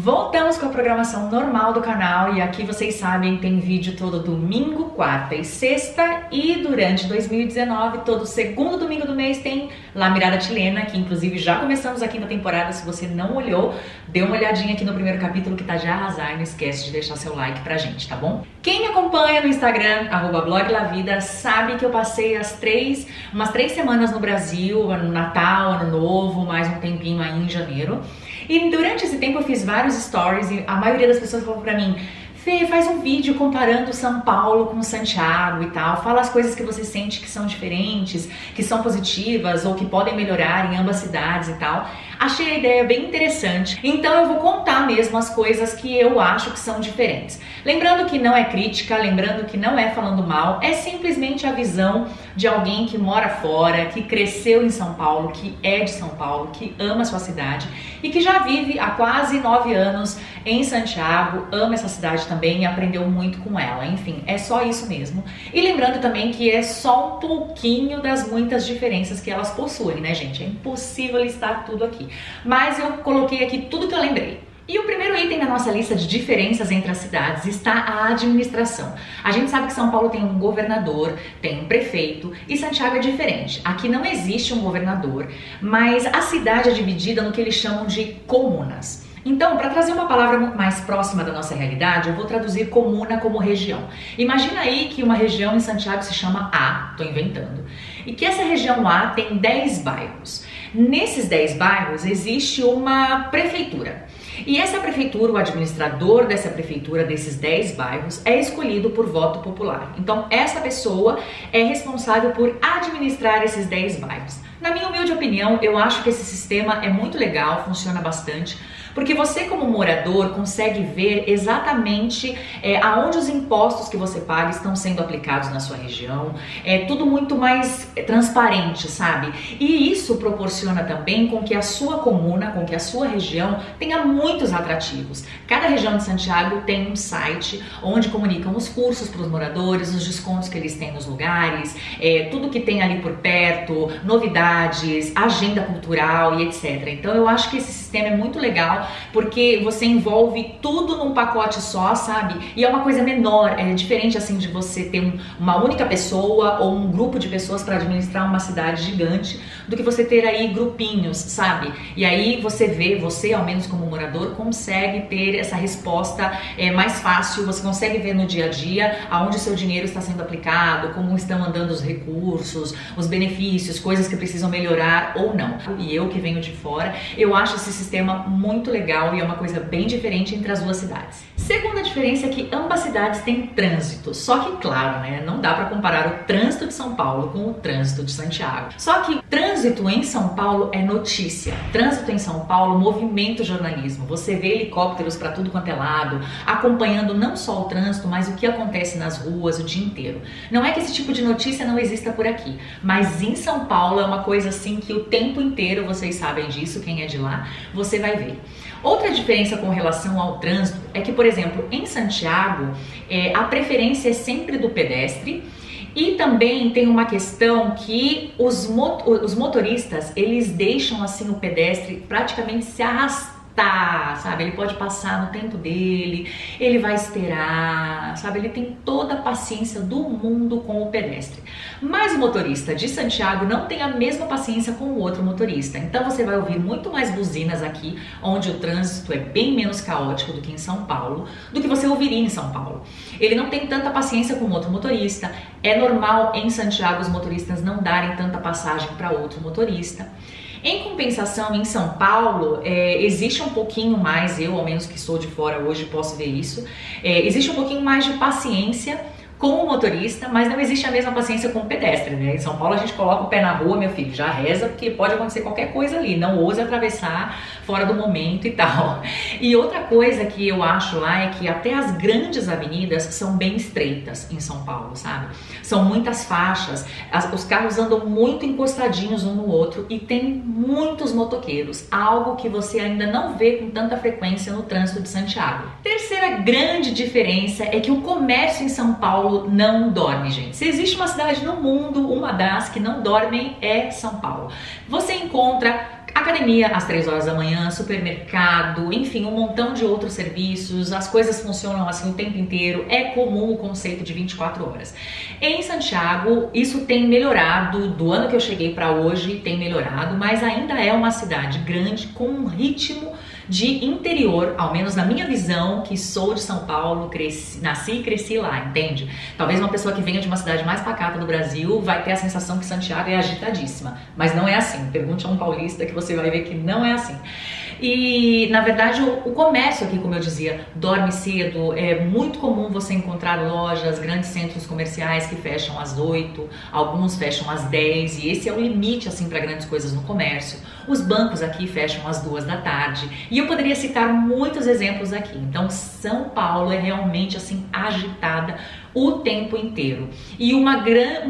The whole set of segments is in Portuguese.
Voltamos com a programação normal do canal e aqui vocês sabem, tem vídeo todo domingo, quarta e sexta, e durante 2019, todo segundo domingo do mês tem La Mirada Chilena, que inclusive já começamos a quinta temporada. Se você não olhou, dê uma olhadinha aqui no primeiro capítulo que tá de arrasar e não esquece de deixar seu like pra gente, tá bom? Quem me acompanha no Instagram, @bloglavida, sabe que eu passei umas 3 semanas no Brasil, no Natal, Ano Novo, mais um tempinho aí em janeiro. E durante esse tempo eu fiz vários stories e a maioria das pessoas falou pra mim: Fê, faz um vídeo comparando São Paulo com Santiago e tal, fala as coisas que você sente que são diferentes, que são positivas ou que podem melhorar em ambas cidades e tal. Achei a ideia bem interessante, então eu vou contar mesmo as coisas que eu acho que são diferentes. Lembrando que não é crítica, lembrando que não é falando mal, é simplesmente a visão de alguém que mora fora, que cresceu em São Paulo, que é de São Paulo, que ama a sua cidade e que já vive há quase 9 anos em Santiago, ama essa cidade também e aprendeu muito com ela. Enfim, é só isso mesmo. E lembrando também que é só um pouquinho das muitas diferenças que elas possuem, né, gente? É impossível listar tudo aqui. Mas eu coloquei aqui tudo que eu lembrei. E o primeiro item da nossa lista de diferenças entre as cidades está a administração. A gente sabe que São Paulo tem um governador, tem um prefeito, e Santiago é diferente. Aqui não existe um governador, mas a cidade é dividida no que eles chamam de comunas. Então, para trazer uma palavra mais próxima da nossa realidade, eu vou traduzir comuna como região. Imagina aí que uma região em Santiago se chama A, tô inventando, e que essa região A tem 10 bairros. Nesses 10 bairros existe uma prefeitura. E essa prefeitura, o administrador dessa prefeitura, desses 10 bairros, é escolhido por voto popular. Então, essa pessoa é responsável por administrar esses 10 bairros. Na minha humilde opinião, eu acho que esse sistema é muito legal, funciona bastante, porque você como morador consegue ver exatamente aonde os impostos que você paga estão sendo aplicados na sua região. É tudo muito mais transparente, sabe? E isso proporciona também com que a sua comuna, com que a sua região tenha muitos atrativos. Cada região de Santiago tem um site onde comunicam os cursos para os moradores, os descontos que eles têm nos lugares, tudo que tem ali por perto, novidades, agenda cultural e etc. Então eu acho que esse sistema é muito legal, porque você envolve tudo num pacote só, sabe? E é uma coisa menor, é diferente assim de você ter uma única pessoa ou um grupo de pessoas para administrar uma cidade gigante, do que você ter aí grupinhos, sabe? E aí você ao menos como morador, consegue ter essa resposta mais fácil, você consegue ver no dia a dia aonde o seu dinheiro está sendo aplicado, como estão andando os recursos, os benefícios, coisas que precisam melhorar ou não. E eu que venho de fora, eu acho esse sistema muito legal e é uma coisa bem diferente entre as duas cidades. Segunda diferença é que ambas cidades têm trânsito, só que claro, né, não dá para comparar o trânsito de São Paulo com o trânsito de Santiago. Só que trânsito em São Paulo é notícia, trânsito em São Paulo movimenta o jornalismo, você vê helicópteros para tudo quanto é lado, acompanhando não só o trânsito, mas o que acontece nas ruas o dia inteiro. Não é que esse tipo de notícia não exista por aqui, mas em São Paulo é uma coisa assim que o tempo inteiro, vocês sabem disso, quem é de lá, você vai ver. Outra diferença com relação ao trânsito é que, por exemplo, em Santiago, a preferência é sempre do pedestre. E também tem uma questão que os motoristas, eles deixam assim o pedestre praticamente se arrastar, sabe? Ele pode passar no tempo dele, ele vai esperar, sabe? Ele tem toda a paciência do mundo com o pedestre. Mas o motorista de Santiago não tem a mesma paciência com o outro motorista. Então você vai ouvir muito mais buzinas aqui, onde o trânsito é bem menos caótico do que em São Paulo, do que você ouviria em São Paulo. Ele não tem tanta paciência com o outro motorista. É normal em Santiago os motoristas não darem tanta passagem para outro motorista. Em compensação, em São Paulo, existe um pouquinho mais, eu ao menos que sou de fora hoje posso ver isso, existe um pouquinho mais de paciência com o motorista, mas não existe a mesma paciência com o pedestre, né? Em São Paulo a gente coloca o pé na rua, meu filho, já reza, porque pode acontecer qualquer coisa ali, não ouse atravessar fora do momento e tal. E outra coisa que eu acho lá é que até as grandes avenidas são bem estreitas em São Paulo, sabe? São muitas faixas, os carros andam muito encostadinhos um no outro e tem muitos motoqueiros, algo que você ainda não vê com tanta frequência no trânsito de Santiago. Terceira grande diferença é que o comércio em São Paulo não dorme, gente. Se existe uma cidade no mundo, uma das que não dormem é São Paulo. Você encontra Academia às 3 horas da manhã, supermercado, enfim, um montão de outros serviços, as coisas funcionam assim o tempo inteiro, é comum o conceito de 24 horas. Em Santiago, isso tem melhorado, do ano que eu cheguei para hoje tem melhorado, mas ainda é uma cidade grande com um ritmo de interior, ao menos na minha visão, que sou de São Paulo, nasci e cresci lá, entende? Talvez uma pessoa que venha de uma cidade mais pacata do Brasil vai ter a sensação que Santiago é agitadíssima, mas não é assim. Pergunte a um paulista que você vai ver que não é assim. E, na verdade, o comércio aqui, como eu dizia, dorme cedo. É muito comum você encontrar lojas, grandes centros comerciais que fecham às 8, alguns fecham às 10, e esse é o limite, assim, para grandes coisas no comércio. Os bancos aqui fecham às 2 da tarde, e eu poderia citar muitos exemplos aqui. Então, São Paulo é realmente, assim, agitada o tempo inteiro. E um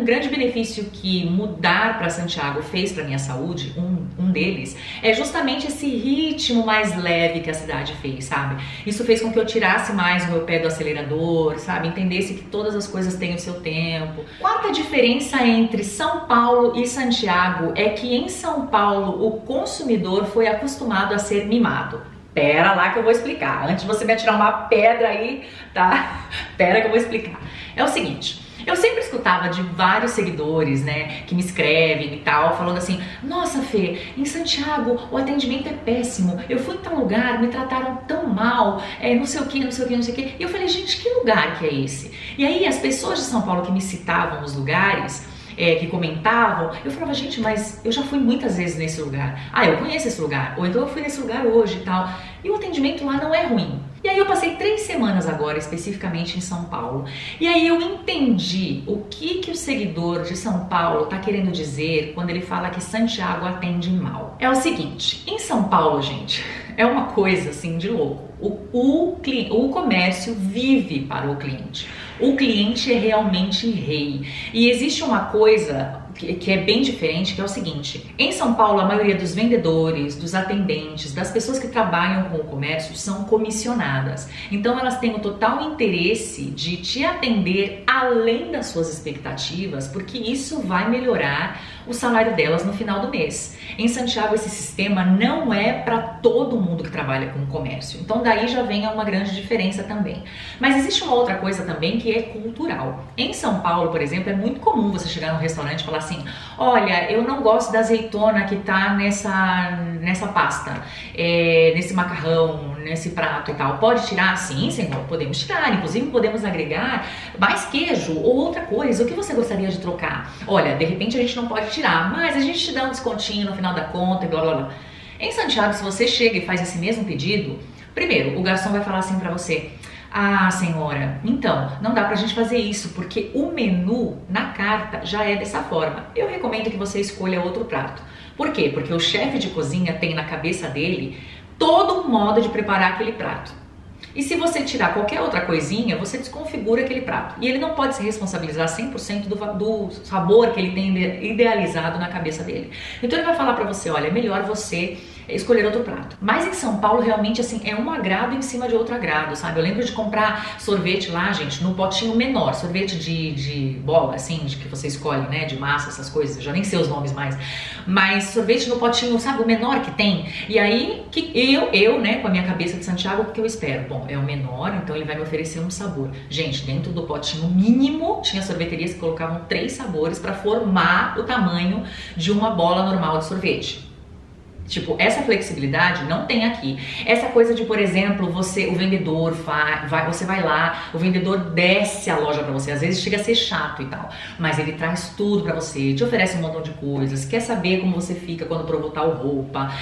grande benefício que mudar para Santiago fez para minha saúde, um deles, é justamente esse ritmo mais leve que a cidade fez, sabe? Isso fez com que eu tirasse mais o meu pé do acelerador, sabe? Entendesse que todas as coisas têm o seu tempo. Quarta diferença entre São Paulo e Santiago é que em São Paulo o consumidor foi acostumado a ser mimado. Pera lá que eu vou explicar. Antes de você me atirar uma pedra aí, tá? Pera que eu vou explicar. É o seguinte, eu sempre escutava de vários seguidores, né, que me escrevem e tal, falando assim: nossa, Fê, em Santiago o atendimento é péssimo, eu fui em tal lugar, me trataram tão mal, não sei o que, não sei o que, não sei o que. E eu falei, gente, que lugar que é esse? E aí as pessoas de São Paulo que me citavam os lugares, que comentavam, eu falava, gente, mas eu já fui muitas vezes nesse lugar. Ah, eu conheço esse lugar. Ou então eu fui nesse lugar hoje e tal. E o atendimento lá não é ruim. E aí eu passei 3 semanas agora, especificamente em São Paulo. E aí eu entendi o que o seguidor de São Paulo tá querendo dizer quando ele fala que Santiago atende mal. É o seguinte, em São Paulo, gente, é uma coisa assim de louco. O comércio vive para o cliente. O cliente é realmente rei. E existe uma coisa que é bem diferente, que é o seguinte: em São Paulo, a maioria dos vendedores, dos atendentes, das pessoas que trabalham com o comércio são comissionadas. Então elas têm o total interesse de te atender além das suas expectativas, porque isso vai melhorar o salário delas no final do mês. Em Santiago, esse sistema não é para todo mundo que trabalha com o comércio. Então daí já vem uma grande diferença também. Mas existe uma outra coisa também que é cultural. Em São Paulo, por exemplo, é muito comum você chegar num restaurante e falar assim: olha, eu não gosto da azeitona que tá nessa pasta, nesse macarrão, nesse prato e tal. Pode tirar? Sim, senhor, podemos tirar. Inclusive podemos agregar mais queijo ou outra coisa. O que você gostaria de trocar? Olha, de repente a gente não pode tirar, mas a gente te dá um descontinho no final da conta e blá blá blá. Em Santiago, se você chega e faz esse mesmo pedido, primeiro, o garçom vai falar assim pra você: ah, senhora, então, não dá pra gente fazer isso, porque o menu na carta já é dessa forma. Eu recomendo que você escolha outro prato. Por quê? Porque o chefe de cozinha tem na cabeça dele todo um modo de preparar aquele prato. E se você tirar qualquer outra coisinha, você desconfigura aquele prato. E ele não pode se responsabilizar 100% do sabor que ele tem idealizado na cabeça dele. Então ele vai falar pra você: olha, é melhor você escolher outro prato. Mas em São Paulo, realmente, assim, é um agrado em cima de outro agrado, sabe? Eu lembro de comprar sorvete lá, gente, no potinho menor, sorvete de bola, assim, de que você escolhe, né, de massa, essas coisas, eu já nem sei os nomes mais, mas sorvete no potinho, sabe, o menor que tem. E aí, que eu, né, com a minha cabeça de Santiago, o que eu espero? Bom, é o menor, então ele vai me oferecer um sabor. Gente, dentro do potinho mínimo, tinha sorveterias que colocavam 3 sabores para formar o tamanho de uma bola normal de sorvete. Tipo, essa flexibilidade não tem aqui. Essa coisa de, por exemplo, o vendedor você vai lá, o vendedor desce a loja pra você, às vezes chega a ser chato e tal, mas ele traz tudo pra você, te oferece um montão de coisas, quer saber como você fica quando provou tal roupa,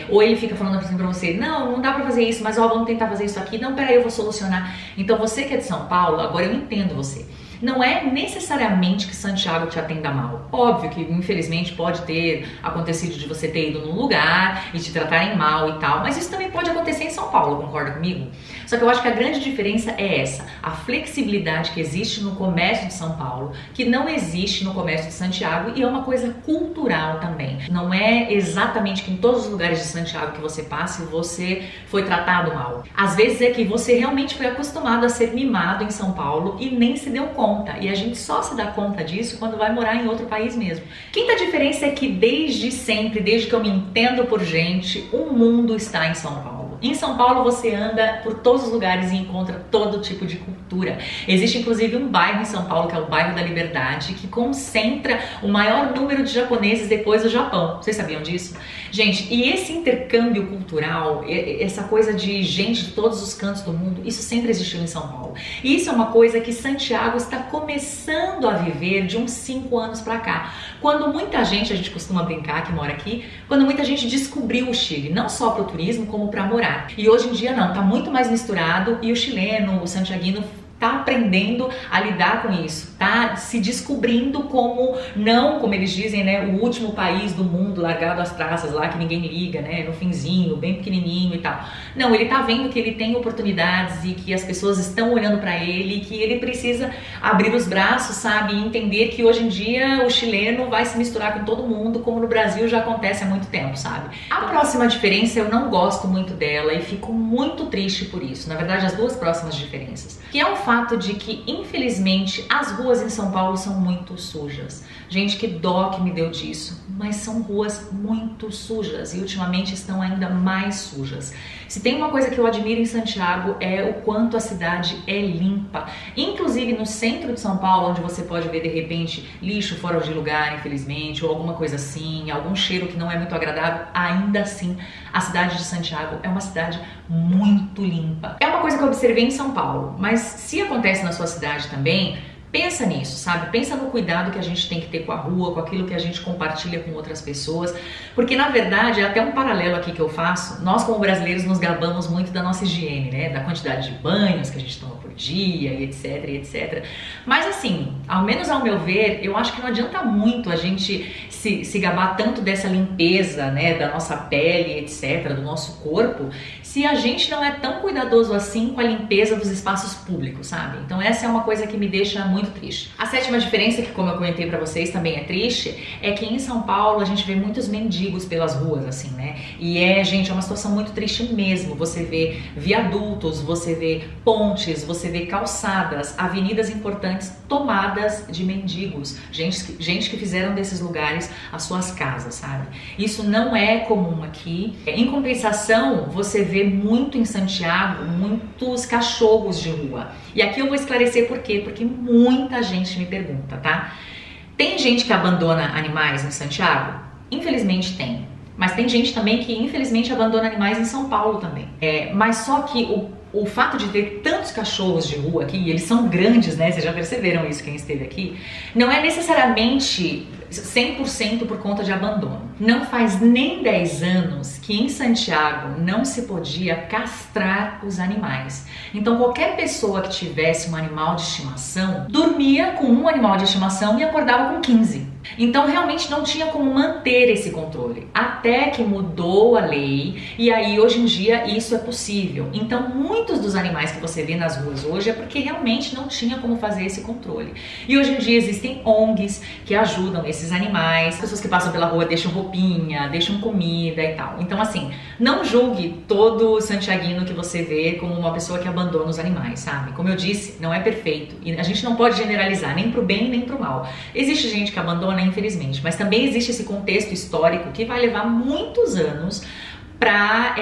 ou ele fica falando assim pra você: não dá pra fazer isso, mas ó, vamos tentar fazer isso aqui, não, peraí, eu vou solucionar. Então você que é de São Paulo, agora eu entendo você. Não é necessariamente que Santiago te atenda mal. Óbvio que, infelizmente, pode ter acontecido de você ter ido num lugar e te tratarem mal e tal, mas isso também pode acontecer em São Paulo, concorda comigo? Só que eu acho que a grande diferença é essa, a flexibilidade que existe no comércio de São Paulo, que não existe no comércio de Santiago, e é uma coisa cultural também. Não é exatamente que em todos os lugares de Santiago que você passe, você foi tratado mal. Às vezes é que você realmente foi acostumado a ser mimado em São Paulo e nem se deu conta. conta. E a gente só se dá conta disso quando vai morar em outro país mesmo. Quinta diferença é que desde sempre, desde que eu me entendo por gente, o mundo está em São Paulo. Em São Paulo você anda por todos os lugares e encontra todo tipo de cultura. Existe inclusive um bairro em São Paulo, que é o bairro da Liberdade, que concentra o maior número de japoneses depois do Japão. Vocês sabiam disso? Gente, e esse intercâmbio cultural, essa coisa de gente de todos os cantos do mundo, isso sempre existiu em São Paulo. E isso é uma coisa que Santiago está começando a viver de uns 5 anos pra cá. Quando muita gente, a gente costuma brincar que mora aqui, quando muita gente descobriu o Chile, não só para o turismo, como para morar. E hoje em dia não, tá muito mais misturado e o chileno, o santiaguino tá aprendendo a lidar com isso, tá se descobrindo como, não como eles dizem, né, o último país do mundo largado às traças lá que ninguém liga, né, no finzinho, bem pequenininho e tal. Não, ele tá vendo que ele tem oportunidades e que as pessoas estão olhando para ele e que ele precisa abrir os braços, sabe, e entender que hoje em dia o chileno vai se misturar com todo mundo, como no Brasil já acontece há muito tempo, sabe? A próxima diferença eu não gosto muito dela e fico muito triste por isso. Na verdade, as duas próximas diferenças, que é o fato de que, infelizmente, as ruas em São Paulo são muito sujas. Gente, que dó que me deu disso, mas são ruas muito sujas e ultimamente estão ainda mais sujas. Se tem uma coisa que eu admiro em Santiago é o quanto a cidade é limpa. Inclusive no centro de São Paulo, onde você pode ver de repente lixo fora de lugar, infelizmente, ou alguma coisa assim, algum cheiro que não é muito agradável, ainda assim a cidade de Santiago é uma cidade muito limpa. É uma coisa que eu observei em São Paulo, mas se acontece na sua cidade também, pensa nisso, sabe? Pensa no cuidado que a gente tem que ter com a rua, com aquilo que a gente compartilha com outras pessoas, porque na verdade, é até um paralelo aqui que eu faço, nós como brasileiros nos gabamos muito da nossa higiene, né? Da quantidade de banhos que a gente toma por dia e etc. Mas assim, ao menos ao meu ver, eu acho que não adianta muito a gente se gabar tanto dessa limpeza, né? Da nossa pele, etc, do nosso corpo, se a gente não é tão cuidadoso assim com a limpeza dos espaços públicos, sabe? Então essa é uma coisa que me deixa muito triste. A sétima diferença, que como eu comentei pra vocês também é triste, é que em São Paulo a gente vê muitos mendigos pelas ruas, assim, né? E gente, é uma situação muito triste mesmo. Você vê viadutos, você vê pontes, você vê calçadas, avenidas importantes tomadas de mendigos, gente que fizeram desses lugares as suas casas, sabe? Isso não é comum aqui. Em compensação, você vê muito em Santiago, muitos cachorros de rua. E aqui eu vou esclarecer por quê, porque muita gente me pergunta, tá? Tem gente que abandona animais em Santiago? Infelizmente tem. Mas tem gente também que infelizmente abandona animais em São Paulo também. Mas só que o fato de ter tantos cachorros de rua aqui, e eles são grandes, né? Vocês já perceberam isso, quem esteve aqui, não é necessariamente 100% por conta de abandono. Não faz nem 10 anos que em Santiago não se podia castrar os animais. Então qualquer pessoa que tivesse um animal de estimação dormia com um animal de estimação e acordava com 15. Então realmente não tinha como manter esse controle, até que mudou a lei e aí hoje em dia isso é possível. Então muitos dos animais que você vê nas ruas hoje é porque realmente não tinha como fazer esse controle. E hoje em dia existem ONGs que ajudam esses animais, pessoas que passam pela rua deixam roupinha, deixam comida e tal. Então assim, não julgue todo santiaguino que você vê como uma pessoa que abandona os animais, sabe? Como eu disse, não é perfeito e a gente não pode generalizar nem pro bem nem pro mal. Existe gente que abandona, infelizmente, mas também existe esse contexto histórico que vai levar muitos anos para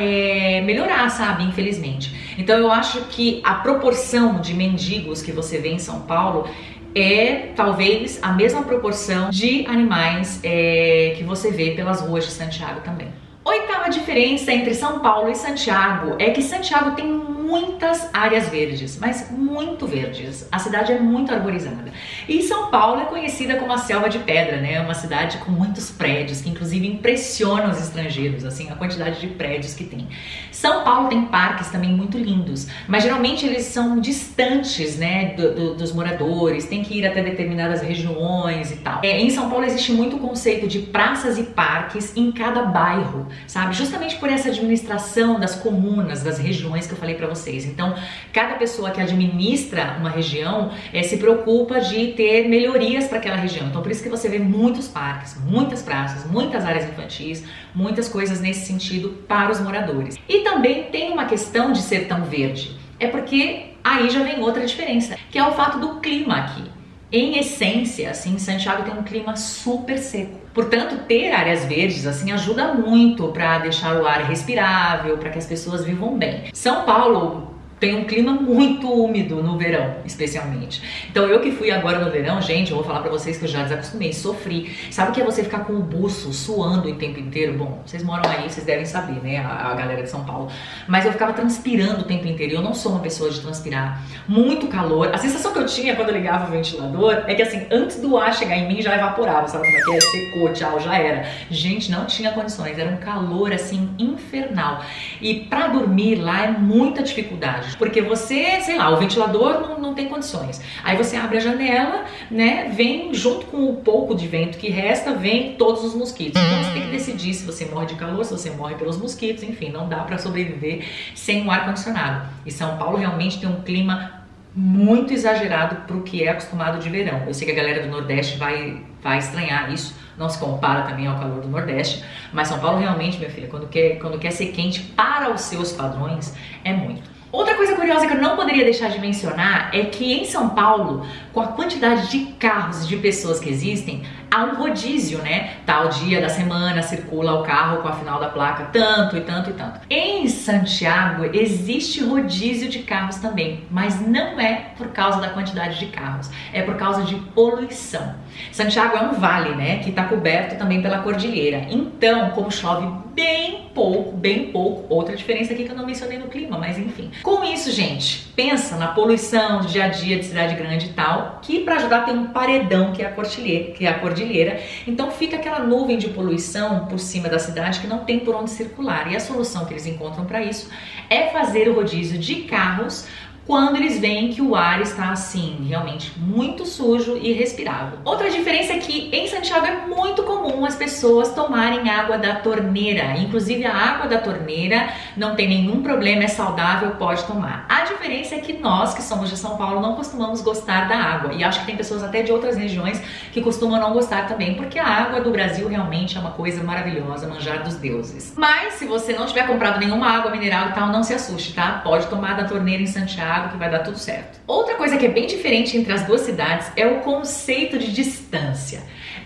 melhorar, sabe? Infelizmente. Então eu acho que a proporção de mendigos que você vê em São Paulo é talvez a mesma proporção de animais que você vê pelas ruas de Santiago também. Oitava diferença entre São Paulo e Santiago é que Santiago tem muitas áreas verdes, mas muito verdes. A cidade é muito arborizada. E São Paulo é conhecida como a selva de pedra, né? É uma cidade com muitos prédios, que inclusive impressionam os estrangeiros, assim, a quantidade de prédios que tem. São Paulo tem parques também muito lindos, mas geralmente eles são distantes, né, dos moradores, tem que ir até determinadas regiões e tal. Em São Paulo existe muito o conceito de praças e parques em cada bairro, sabe? Justamente por essa administração das comunas, das regiões que eu falei pra vocês. Então, cada pessoa que administra uma região se preocupa de ter melhorias para aquela região. Então, por isso que você vê muitos parques, muitas praças, muitas áreas infantis, muitas coisas nesse sentido para os moradores. E também tem uma questão de ser tão verde. É porque aí já vem outra diferença, que é o fato do clima aqui. Em essência, assim, Santiago tem um clima super seco. Portanto, ter áreas verdes, assim, ajuda muito para deixar o ar respirável, para que as pessoas vivam bem. São Paulo tem um clima muito úmido no verão, especialmente. Então eu que fui agora no verão, gente, eu vou falar pra vocês que eu já desacostumei, sofri. Sabe o que é você ficar com o buço suando o tempo inteiro? Bom, vocês moram aí, vocês devem saber, né, a galera de São Paulo. Mas eu ficava transpirando o tempo inteiro, eu não sou uma pessoa de transpirar. Muito calor. A sensação que eu tinha quando eu ligava o ventilador é que assim, antes do ar chegar em mim já evaporava, sabe como é que é? Secou, tchau, já era. Gente, não tinha condições, era um calor assim, infernal. E pra dormir lá é muita dificuldade. Porque você, sei lá, o ventilador não tem condições. Aí você abre a janela, né, vem junto com o pouco de vento que resta, vem todos os mosquitos. Então você tem que decidir se você morre de calor, se você morre pelos mosquitos, enfim, não dá pra sobreviver sem um ar-condicionado. E São Paulo realmente tem um clima muito exagerado pro que é acostumado de verão. Eu sei que a galera do Nordeste vai estranhar isso, não se compara também ao calor do Nordeste, mas São Paulo realmente, minha filha, quando quer ser quente para os seus padrões, é muito. Outra coisa curiosa que eu não poderia deixar de mencionar é que em São Paulo, com a quantidade de carros e de pessoas que existem, há um rodízio, né? Tal dia da semana circula o carro com a final da placa tanto e tanto e tanto. Em Santiago existe rodízio de carros também, mas não é por causa da quantidade de carros, é por causa de poluição. Santiago é um vale, né? Que está coberto também pela cordilheira. Então, como chove bem pouco, outra diferença aqui que eu não mencionei no clima, mas enfim. Com isso, gente, pensa na poluição do dia a dia de cidade grande e tal, que para ajudar tem um paredão que é a cordilheira, então fica aquela nuvem de poluição por cima da cidade que não tem por onde circular. E a solução que eles encontram para isso é fazer o rodízio de carros quando eles veem que o ar está assim, realmente muito sujo e respirável. Outra diferença é que em Santiago é muito comum as pessoas tomarem água da torneira. Inclusive a água da torneira não tem nenhum problema, é saudável, pode tomar. A diferença é que nós, que somos de São Paulo, não costumamos gostar da água. E acho que tem pessoas até de outras regiões que costumam não gostar também, porque a água do Brasil realmente é uma coisa maravilhosa, manjar dos deuses. Mas se você não tiver comprado nenhuma água mineral e tal, não se assuste, tá? Pode tomar da torneira em Santiago, que vai dar tudo certo. Outra coisa que é bem diferente entre as duas cidades é o conceito de distância.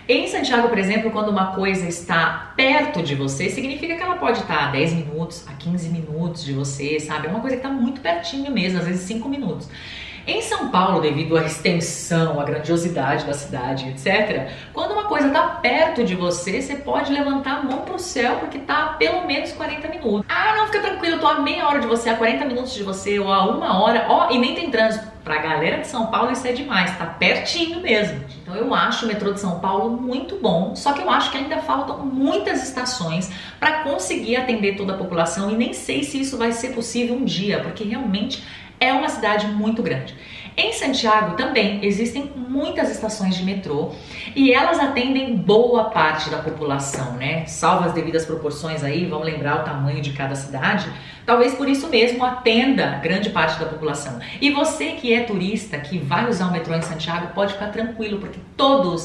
Em Santiago, por exemplo, quando uma coisa está perto de você, significa que ela pode estar a 10 minutos, a 15 minutos de você, sabe? É uma coisa que está muito pertinho mesmo, às vezes 5 minutos. Em São Paulo, devido à extensão, à grandiosidade da cidade, etc., quando uma coisa está perto de você, você pode levantar a mão pro céu porque está a pelo menos 40 minutos. Ah, não, fica tranquilo, eu tô a meia hora de você, a 40 minutos de você, ou a 1 hora, e nem tem trânsito. Pra galera de São Paulo isso é demais, tá pertinho mesmo. Então eu acho o metrô de São Paulo muito bom, só que eu acho que ainda faltam muitas estações para conseguir atender toda a população e nem sei se isso vai ser possível um dia, porque realmente é uma cidade muito grande. Em Santiago também existem muitas estações de metrô e elas atendem boa parte da população, né? Salvo as devidas proporções aí, vamos lembrar o tamanho de cada cidade, talvez por isso mesmo atenda grande parte da população. E você que é turista, que vai usar o metrô em Santiago, pode ficar tranquilo, porque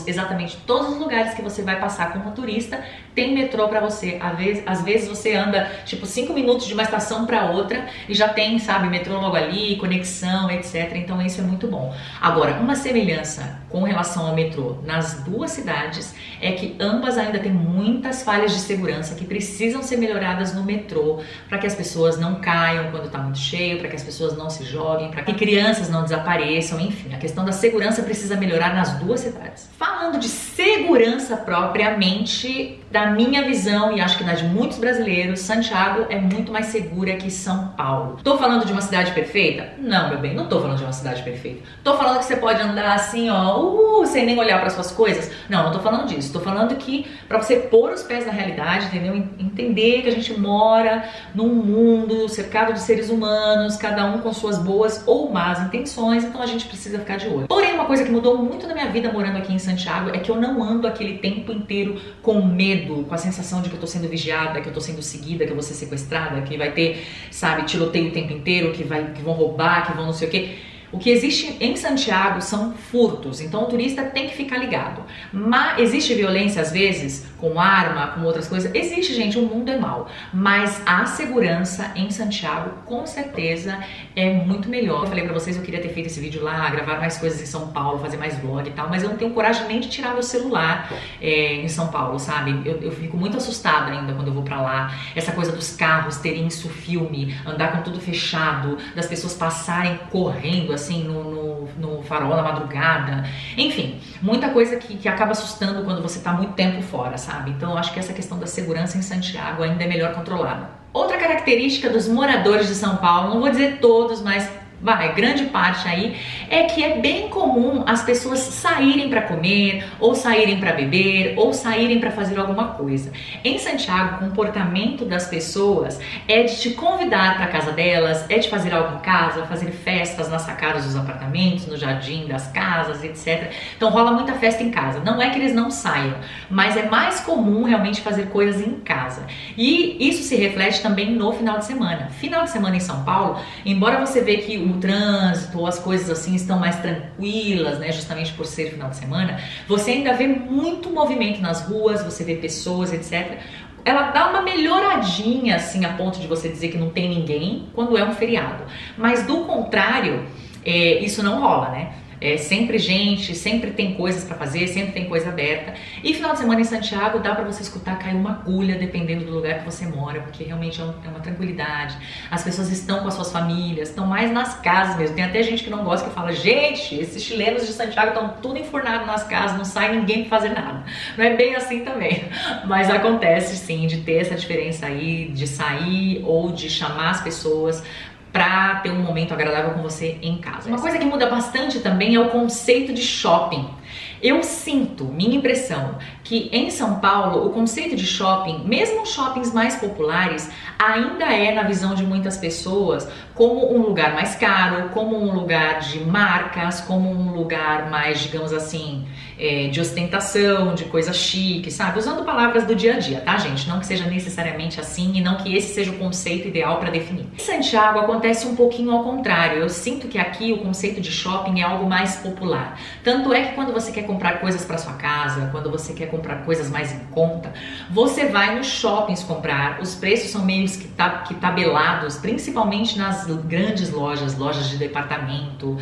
exatamente todos os lugares que você vai passar como turista, tem metrô pra você. Às vezes você anda tipo 5 minutos de uma estação pra outra e já tem, sabe, metrô logo ali, conexão, etc. Então isso é muito bom. Agora, uma semelhança com relação ao metrô nas duas cidades é que ambas ainda têm muitas falhas de segurança que precisam ser melhoradas no metrô, para que as pessoas não caiam quando está muito cheio, para que as pessoas não se joguem, para que crianças não desapareçam, enfim, a questão da segurança precisa melhorar nas duas cidades. Falando de segurança propriamente, da minha visão e acho que na de muitos brasileiros, Santiago é muito mais segura que São Paulo. Tô falando de uma cidade perfeita? Não, meu bem, não tô falando de uma cidade perfeita. Tô falando que você pode andar assim, ó, sem nem olhar para suas coisas? Não tô falando disso. Tô falando que para você pôr os pés na realidade, entendeu? Entender que a gente mora num mundo cercado de seres humanos, cada um com suas boas ou más intenções, então a gente precisa ficar de olho. Porém, uma coisa que mudou muito na minha vida morando aqui em Santiago é que eu não ando aquele tempo inteiro com medo, com a sensação de que eu tô sendo vigiada, que eu tô sendo seguida, que eu vou ser sequestrada, que vai ter, sabe, tiroteio o tempo inteiro, que vão roubar, que vão não sei o quê. O que existe em Santiago são furtos, então o turista tem que ficar ligado. Mas existe violência às vezes, com arma, com outras coisas? Existe, gente, o mundo é mau. Mas a segurança em Santiago, com certeza, é muito melhor. Eu falei pra vocês, eu queria ter feito esse vídeo lá, gravar mais coisas em São Paulo, fazer mais vlog e tal, mas eu não tenho coragem nem de tirar meu celular em São Paulo, sabe? Eu fico muito assustada ainda quando eu vou pra lá. Essa coisa dos carros terem isso filme, andar com tudo fechado, das pessoas passarem correndo assim no farol da madrugada. Enfim, muita coisa que acaba assustando quando você tá muito tempo fora, sabe? Então eu acho que essa questão da segurança em Santiago ainda é melhor controlada. Outra característica dos moradores de São Paulo, não vou dizer todos, mas grande parte aí, é que é bem comum as pessoas saírem para comer, ou saírem para beber, ou saírem para fazer alguma coisa. Em Santiago, o comportamento das pessoas é de te convidar para casa delas, é de fazer algo em casa, fazer festas nas sacadas dos apartamentos, no jardim das casas, etc. Então rola muita festa em casa. Não é que eles não saiam, mas é mais comum realmente fazer coisas em casa. E isso se reflete também no final de semana. Final de semana em São Paulo, embora você veja que o trânsito ou as coisas assim estão mais tranquilas, né, justamente por ser final de semana, você ainda vê muito movimento nas ruas, você vê pessoas, etc. Ela dá uma melhoradinha, assim, a ponto de você dizer que não tem ninguém quando é um feriado. Mas do contrário, isso não rola, né? É sempre gente, sempre tem coisas pra fazer, sempre tem coisa aberta. E final de semana em Santiago dá pra você escutar cair uma agulha dependendo do lugar que você mora, porque realmente é uma tranquilidade. As pessoas estão com as suas famílias, estão mais nas casas mesmo. Tem até gente que não gosta que fala, gente, esses chilenos de Santiago estão tudo enfurnados nas casas, não sai ninguém pra fazer nada. Não é bem assim também, mas acontece sim de ter essa diferença aí, de sair ou de chamar as pessoas para ter um momento agradável com você em casa. Uma coisa que muda bastante também é o conceito de shopping. Eu sinto, minha impressão, que em São Paulo o conceito de shopping, mesmo os shoppings mais populares, ainda é, na visão de muitas pessoas, como um lugar mais caro, como um lugar de marcas, como um lugar mais, digamos assim, de ostentação, de coisa chique, sabe? Usando palavras do dia a dia, tá, gente? Não que seja necessariamente assim e não que esse seja o conceito ideal para definir. Em Santiago acontece um pouquinho ao contrário. Eu sinto que aqui o conceito de shopping é algo mais popular. Tanto é que quando você quer comprar coisas para sua casa, quando você quer comprar coisas mais em conta, você vai nos shoppings comprar. Os preços são meio que tabelados, principalmente nas grandes lojas de departamento,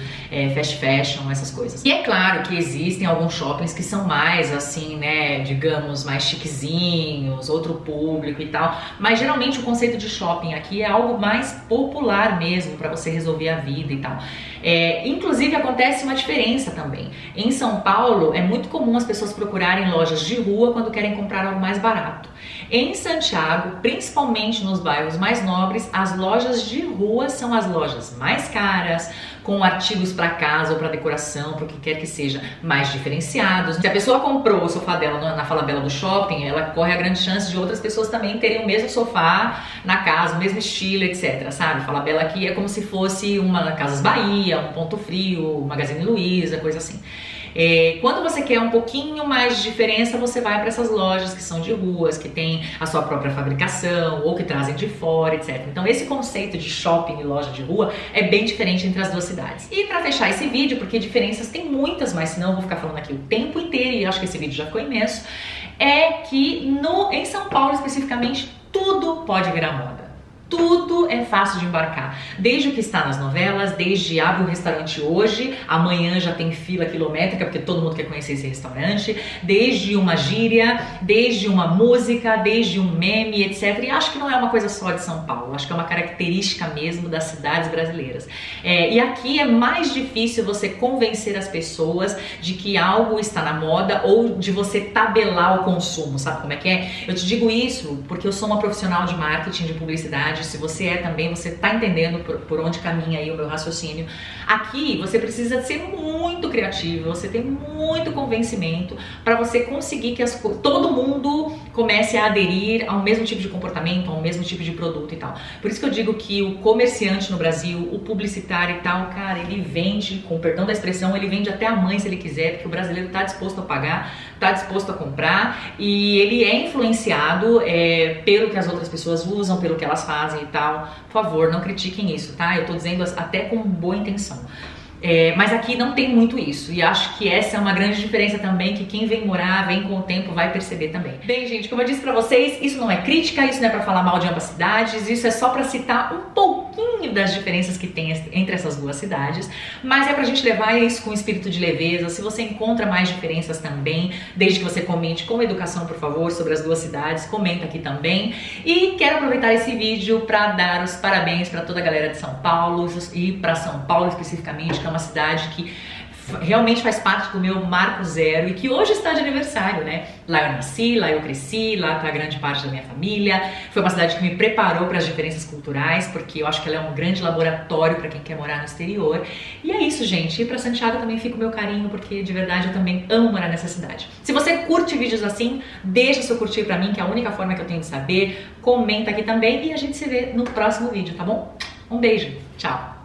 fast fashion, essas coisas. E é claro que existem alguns shoppings que são mais assim, né, digamos, mais chiquezinhos, outro público e tal, mas geralmente o conceito de shopping aqui é algo mais popular mesmo, para você resolver a vida e tal. Inclusive acontece uma diferença também. Em São Paulo é muito comum as pessoas procurarem lojas de rua quando querem comprar algo mais barato. Em Santiago, principalmente nos bairros mais nobres, as lojas de rua são as lojas mais caras, com artigos para casa ou para decoração, para o que quer que seja, mais diferenciados. Se a pessoa comprou o sofá dela na Falabella do shopping, ela corre a grande chance de outras pessoas também terem o mesmo sofá na casa, o mesmo estilo, etc, sabe? Falabella aqui é como se fosse uma Casas Bahia, um Ponto Frio, Magazine Luiza, coisa assim. Quando você quer um pouquinho mais de diferença, você vai para essas lojas que são de ruas, que tem a sua própria fabricação ou que trazem de fora, etc. Então esse conceito de shopping e loja de rua é bem diferente entre as duas cidades. E para fechar esse vídeo, porque diferenças tem muitas, mas senão eu vou ficar falando aqui o tempo inteiro e acho que esse vídeo já ficou imenso, é que em São Paulo especificamente tudo pode virar moda. Tudo é fácil de embarcar, desde o que está nas novelas, desde abre um restaurante hoje, amanhã já tem fila quilométrica porque todo mundo quer conhecer esse restaurante, desde uma gíria, desde uma música, desde um meme, etc. E acho que não é uma coisa só de São Paulo, acho que é uma característica mesmo das cidades brasileiras. E aqui é mais difícil você convencer as pessoas de que algo está na moda ou de você tabelar o consumo, sabe como é que é? Eu te digo isso porque eu sou uma profissional de marketing, de publicidade. Se você é também, você tá entendendo por onde caminha aí o meu raciocínio. Aqui você precisa ser muito criativo, você tem muito convencimento para você conseguir que todo mundo comece a aderir ao mesmo tipo de comportamento, ao mesmo tipo de produto e tal. Por isso que eu digo que o comerciante no Brasil, o publicitário e tal, cara, ele vende, com perdão da expressão, ele vende até a mãe se ele quiser, porque o brasileiro tá disposto a pagar, tá disposto a comprar e ele é influenciado pelo que as outras pessoas usam, pelo que elas fazem e tal. Por favor, não critiquem isso, tá? Eu tô dizendo até com boa intenção. Mas aqui não tem muito isso, e acho que essa é uma grande diferença também, que quem vem morar, vem com o tempo, vai perceber também. Bem, gente, como eu disse pra vocês, isso não é crítica, isso não é pra falar mal de ambas cidades, isso é só pra citar um pouquinho das diferenças que tem entre essas duas cidades, mas é pra gente levar isso com espírito de leveza. Se você encontra mais diferenças também, desde que você comente com educação, por favor, sobre as duas cidades, comenta aqui também. E quero aproveitar esse vídeo pra dar os parabéns pra toda a galera de São Paulo, e pra São Paulo especificamente, que é uma cidade que realmente faz parte do meu marco zero e que hoje está de aniversário, né? Lá eu nasci, lá eu cresci, lá tá grande parte da minha família. Foi uma cidade que me preparou para as diferenças culturais, porque eu acho que ela é um grande laboratório para quem quer morar no exterior. E é isso, gente. E para Santiago também fica o meu carinho, porque de verdade eu também amo morar nessa cidade. Se você curte vídeos assim, deixa seu curtir para mim, que é a única forma que eu tenho de saber. Comenta aqui também e a gente se vê no próximo vídeo, tá bom? Um beijo, tchau!